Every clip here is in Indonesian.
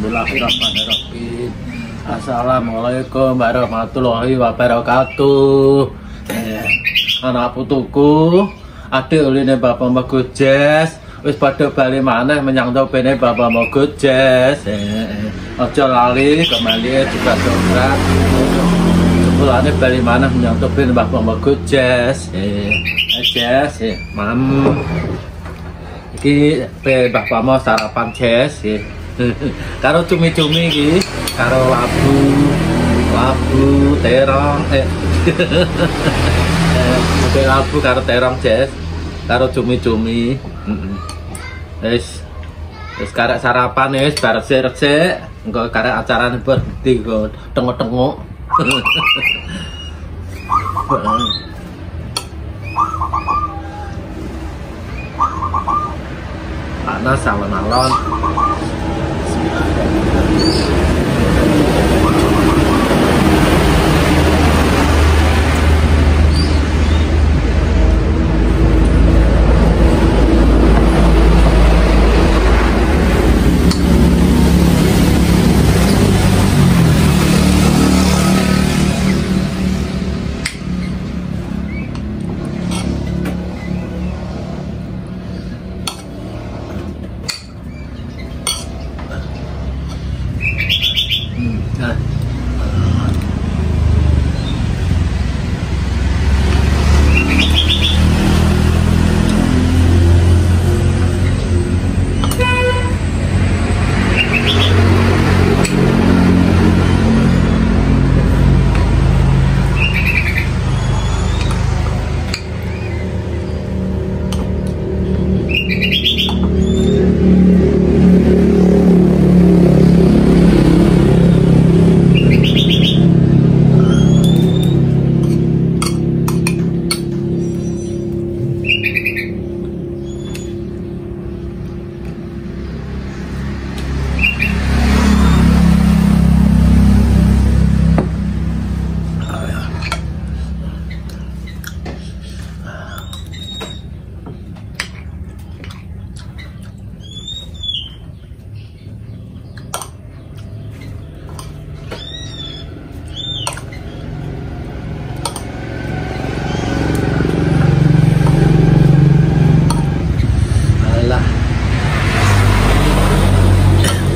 Bismillahirrahmanirrahim. Assalamualaikum warahmatullahi wabarakatuh. Anak putuku, adik uline Bapak Mogojes, wis padha bali maneh menyang topene Bapak Mogojes. Aja lali kembali juga dobrak. Sepulane bali maneh menyang topene Bapak Mogojes. Jes, mam. Iki Bapak mau sarapan Jes. Karo cumi-cumi iki, karo labu terong, labu karo terong Jes, karo cumi-cumi. Wis karek sarapan wis bar resik-resik, engko karek acarane berhenti kok tengok-tengok. Panas alon-alon.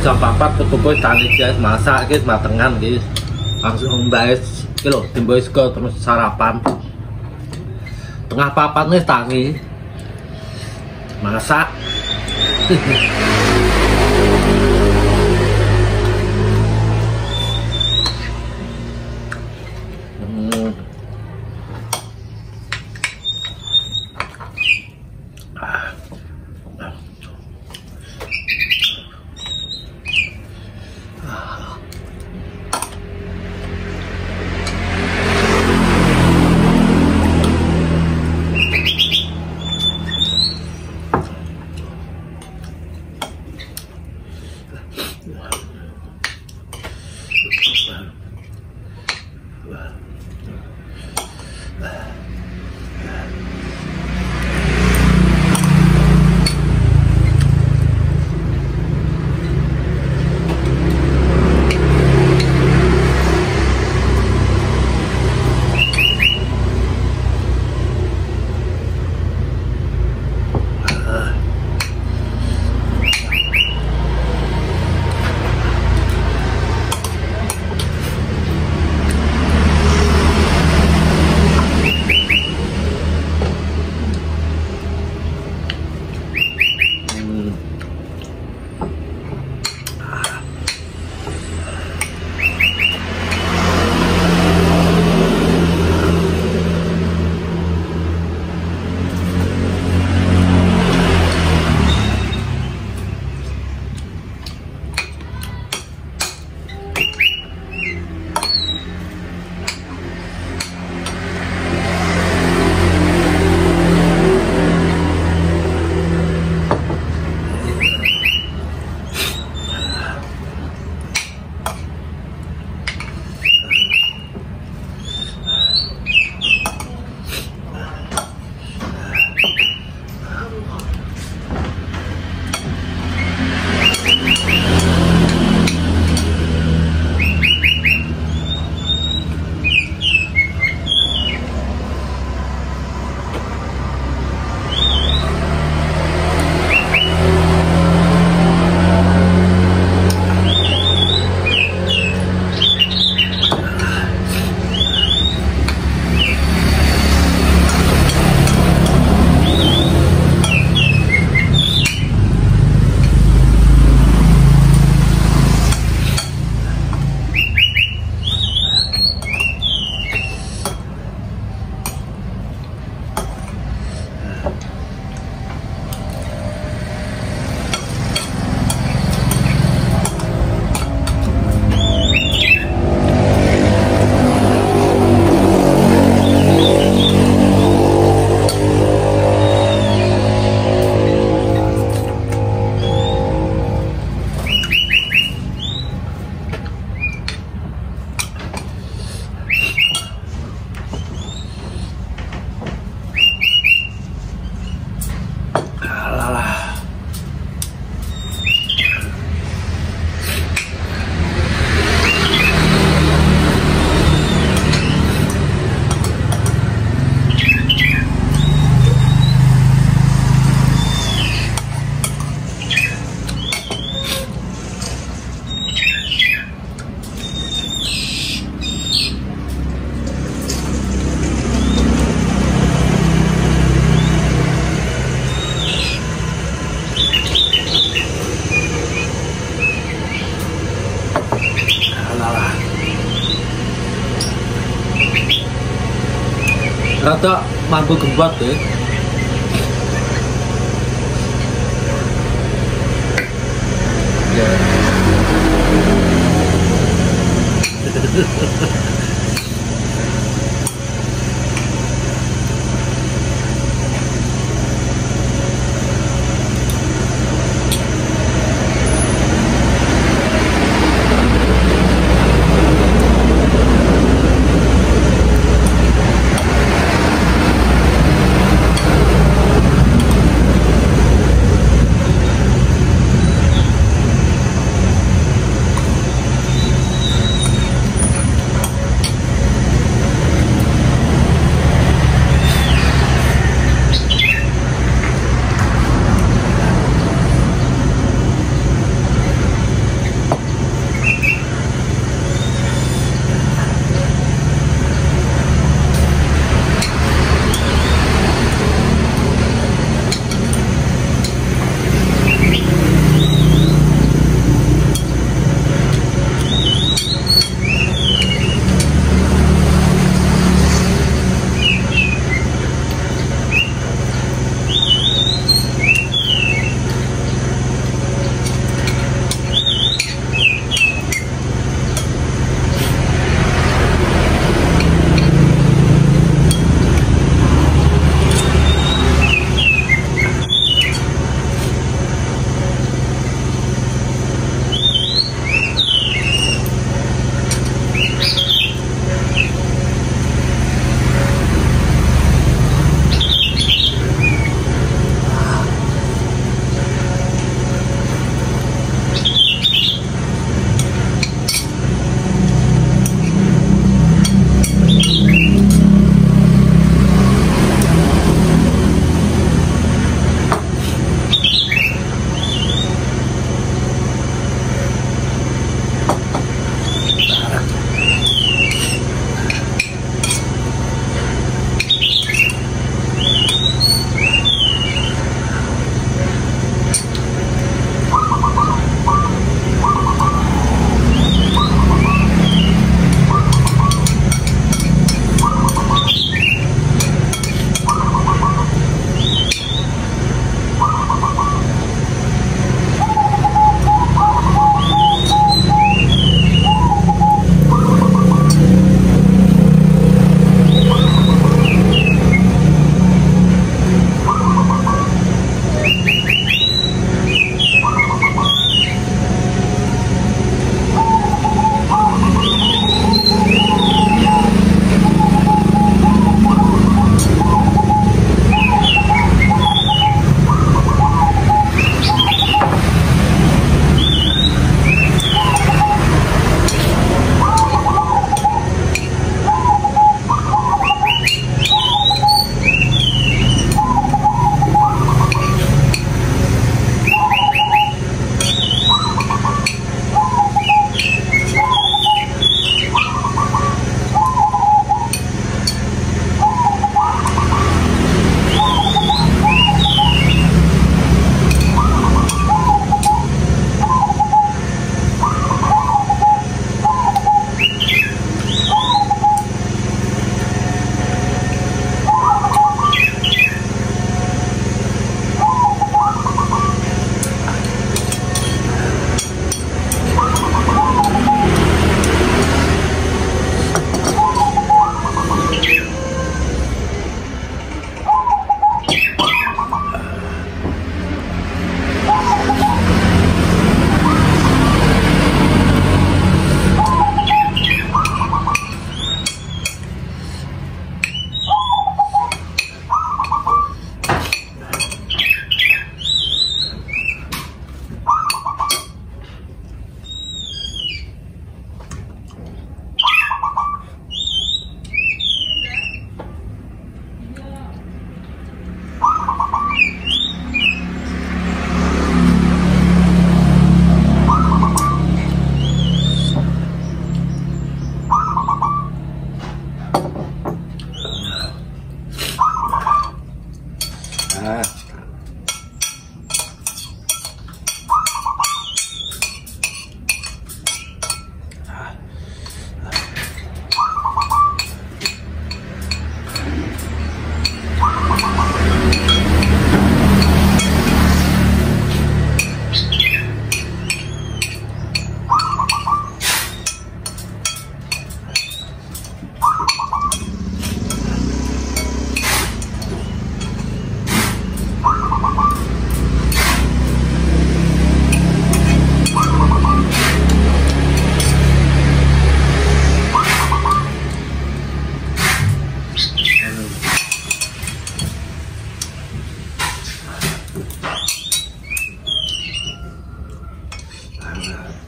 Jam 4 ketuku tani Jes masak guys, matengan guys, langsung mbahis kilo timbois ke terus sarapan tengah papat nih tangi masak. rada mampu gembot ya.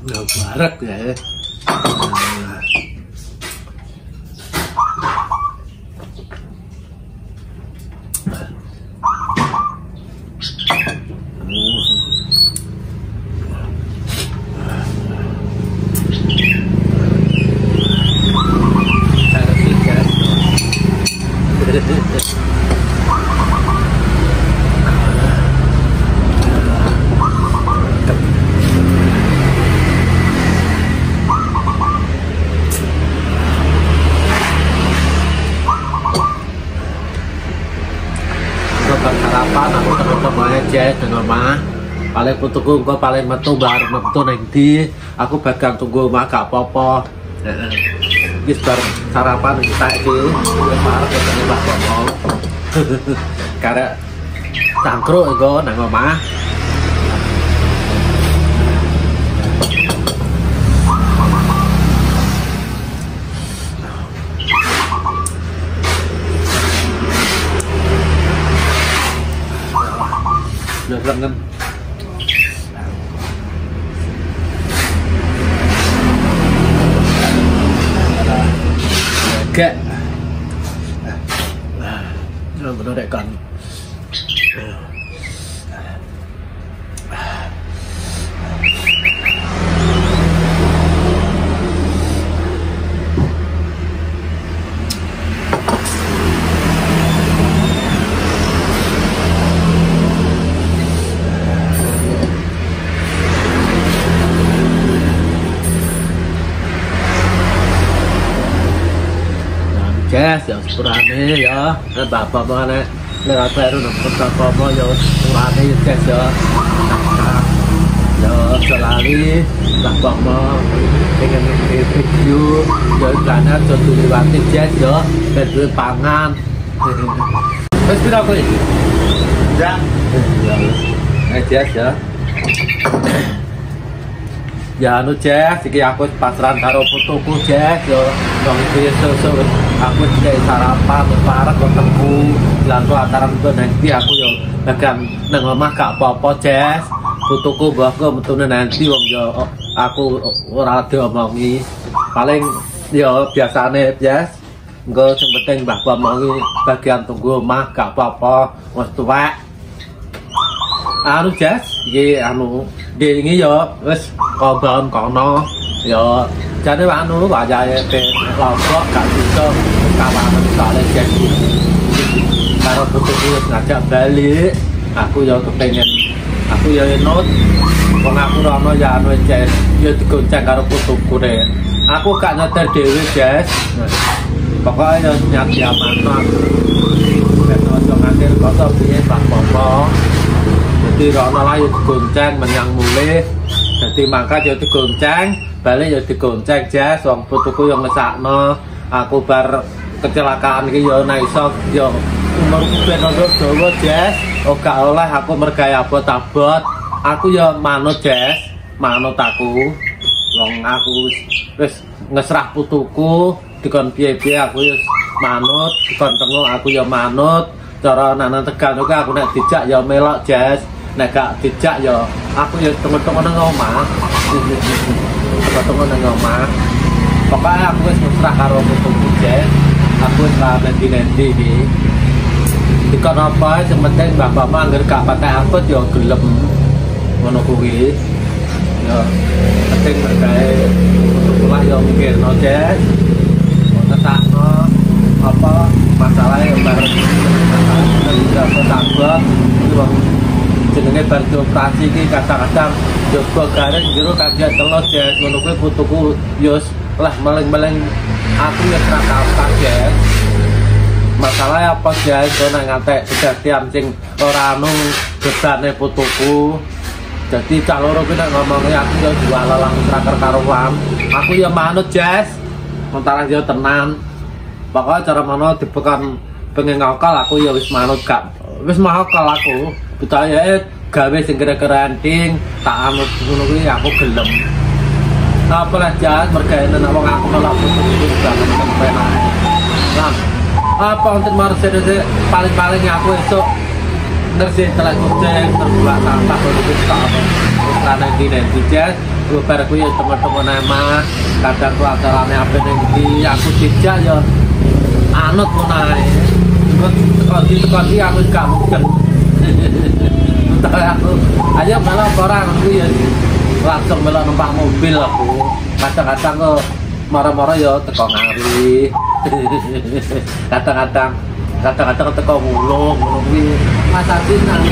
Nggak barak ya. Sarapan aku teman-teman aja dengan mah paling putuku engko paling metu bar metu ning ndi aku bagang tunggu mah gak apa-apa. Wis bar sarapan kita iki wis arep ketemu Mbah Bono. Karek tangkruk engko nang omah. Lengan gak bener kan Jess ya sepurane ya bapak mana lewat baru nomor bapak ya sepurane ya Jess ya ya selalu bapak mau pengen review ya karena sudah lewati Jess ya dan pangan terus kita apa ini? Ya Jess ya ya anu Jess iki aku pasaran karo putuku Jess yo wong iki sesuk aku iki sarapan parek ketemu lan acara itu nanti aku yo bagang nang omah gak apa-apa Jess putuku mbahku metune nanti wong yo aku ora diomongi paling yo biasane Jess engko sing penting mbah omongi bagian tunggu omah gak apa-apa wis tuwek anu Jess iki anu ini ya wis koban kono ya jane anu wayahe pe lombok gak bisa kawanan sale jadi karo putuku ngajak balik aku ya kepengen aku ya enut wong aku rono ya anu Jess ya digonceng karo putuku re aku gak nyetir dhewe Jess pokoknya ya nyati amanah ben ojo ngantil kok piye Pak Popo jadi rono lah ya digonceng menyang mulih jadi mangkat ya digonceng balik ya digonceng Jess wong putuku yang ngesakno aku bar kecelakaan iki ya nek iso ya umurku ben dawa Jess gak oleh aku mergawe abot-abot aku ya manut Jess manut aku wong aku wis ngesrah putuku dikon piye-piye aku ya manut dikon tengok aku ya manut cara nang Tegal niku aku nek dijak ya melok Jess nek gak dijak ya aku ya tengok-tengok nang omah tengok-tengok nang omah pokoknya aku wis mesra karo putuku Jess aku wis ra nanti-nanti iki dikon apa sing penting bapak angger gak patek abot ya gelem ngono kuwi ya penting mergawe putuku lah ya mikirno Jess ngesakno apa masalahnya bareng bisa ketambah jenenge bar operasi iki kadang-kadang jogo garing jero kaget telur Jess ngono kuwi putuku yo lah meleng-meleng aku ya ora kapan Jess masalah apa Jess nek ngantek kejadian sing ora anu besane putuku jadi caloro kuwi nek ngomongnya aku yo jual langsung traker karuan aku ya manut Jess antara yo tenan pokoknya cara mana dipekan pengen ngakal aku ya wis manut gak wis mahakal aku betaya gawe sing kira-kira ending tak anut ngono kuwi aku gelem apa lah jahat mergawe nek wong aku nolak putus itu gak penak nah apa untuk Mercedes paling-paling aku esuk bersih telak kucing terbuat sampah kalau kita karena di netizen gue pada gue teman-teman nama kadang gue acaranya apa nanti aku tidak ya anut mau naik sekali aku gak mungkin entah aku aja malah orang aku ya langsung malah numpak mobil aku kadang-kadang kok marah-marah ya teko ngari kadang-kadang teko mulung kuwi masakin nang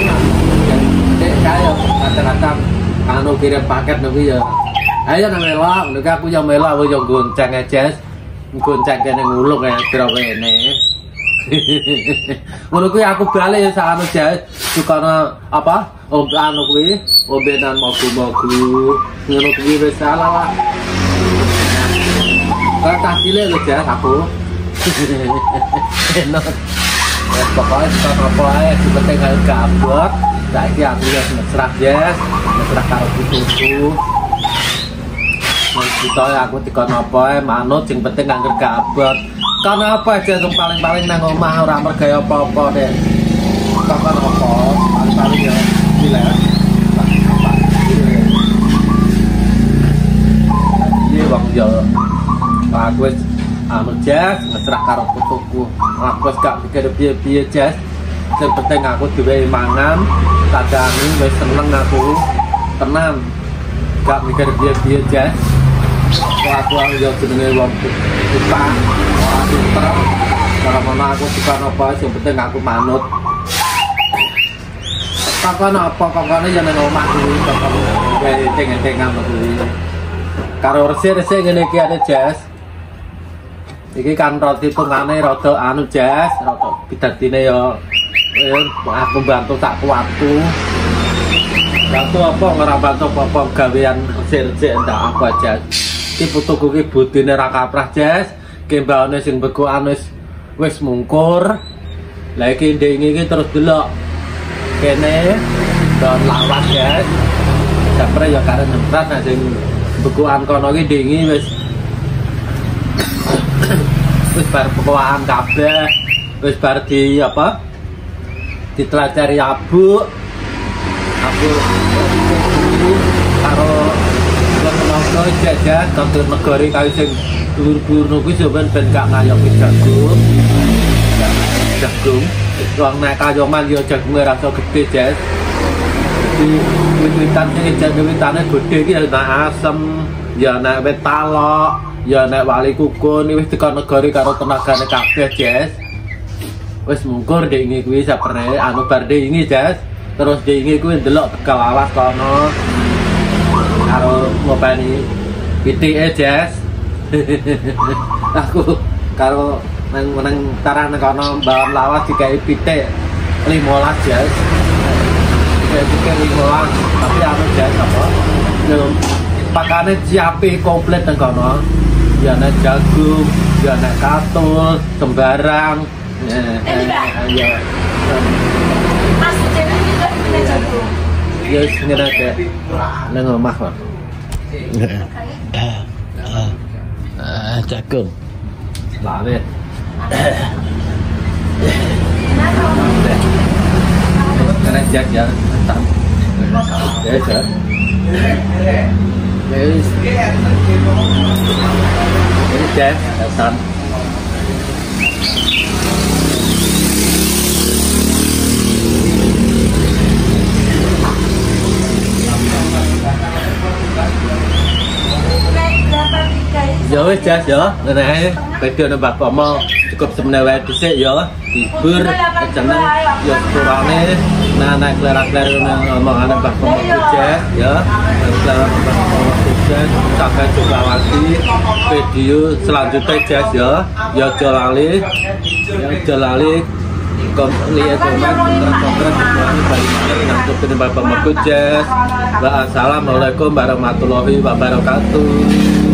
dek kaya kadang-kadang anu kirim paket kuwi ya ayo nang melok nek aku yo melok yo gonceng aja gonceng kene ngulung ya kira kene ngono kuwi aku balik ya sakno jas sukana apa anu kuwi obenan mogu-mogu ngono kuwi wis salah lah tak cilik lho jas aku enak pokoknya kita apa aja seperti gak abot saiki aku ya mesra jas mesra karo putuku kita aku dikon apa manut sing penting gak abot karena apa aja yang paling-paling nang omah ora mergaya apa-apa deh kapan apa paling-paling ya gila ini wong yo aku wis anu jas mesra karo putuku aku wis gak pikir piye-piye jas sing penting aku duwe mangan kadang wis seneng aku tenang gak mikir piye-piye jas aku yo jenenge wong kita ora pinter cara mana aku suka apa sing penting aku manut kakane ya nang omah kuwi kakane teng-tengan kuwi karo resik-resik ngene iki ade jas iki kan roti tungane rada anu jas rada bidadine ya aku bantu tak kuatku bantu apa ora bantu apa gawean resik-resik ndak apa jas iki putuku ki budine ra kaprah jas kembane sing begokan wis mungkur lah iki ndek iki terus delok kene don lawas jas sapre ya karo nempras sing begokan kono iki ndek wis bar begokan kabeh wis bar di apa ditelacari abu karo ngono jajan kantor negari kali sing dhuwur-dhuwur kuwi sampean ben gak ngayomi jagung wong nek kayoman ya jagunge rasa gede jas di wiwitan sing jagewitane gede iki ya asem ya nek wit talok ya nek wali kukun wis tekan negari karo tenagane kabeh jas wis mungkur dingi kuwi sapere anu bar dingi jas terus dingi kuwi ndelok Tegal alas kono karo ngopeni pitike jas aku karo nang taran kono bawon lawas digawe pitik 15 jas pitik 15 tapi anu jas apa yo pakane siape komplit nang kono ya nek jagung ya nek katul sembarang ya Mas Dewi juga punya jagung ya ngene aja nang omah kok jagung lawet karena jajan tam jajan yes ini jajan ya wis jas ya ngene video nang Bapak mau cukup semene wae dhisik ya hibur jeneng ya sepurane nah nek kler-kler ngomongane Bapak mau jas ya sampai jumpa lagi video selanjutnya jas ya aja lali lihat komentar balik Bapak mau jas. Assalamualaikum warahmatullahi wabarakatuh.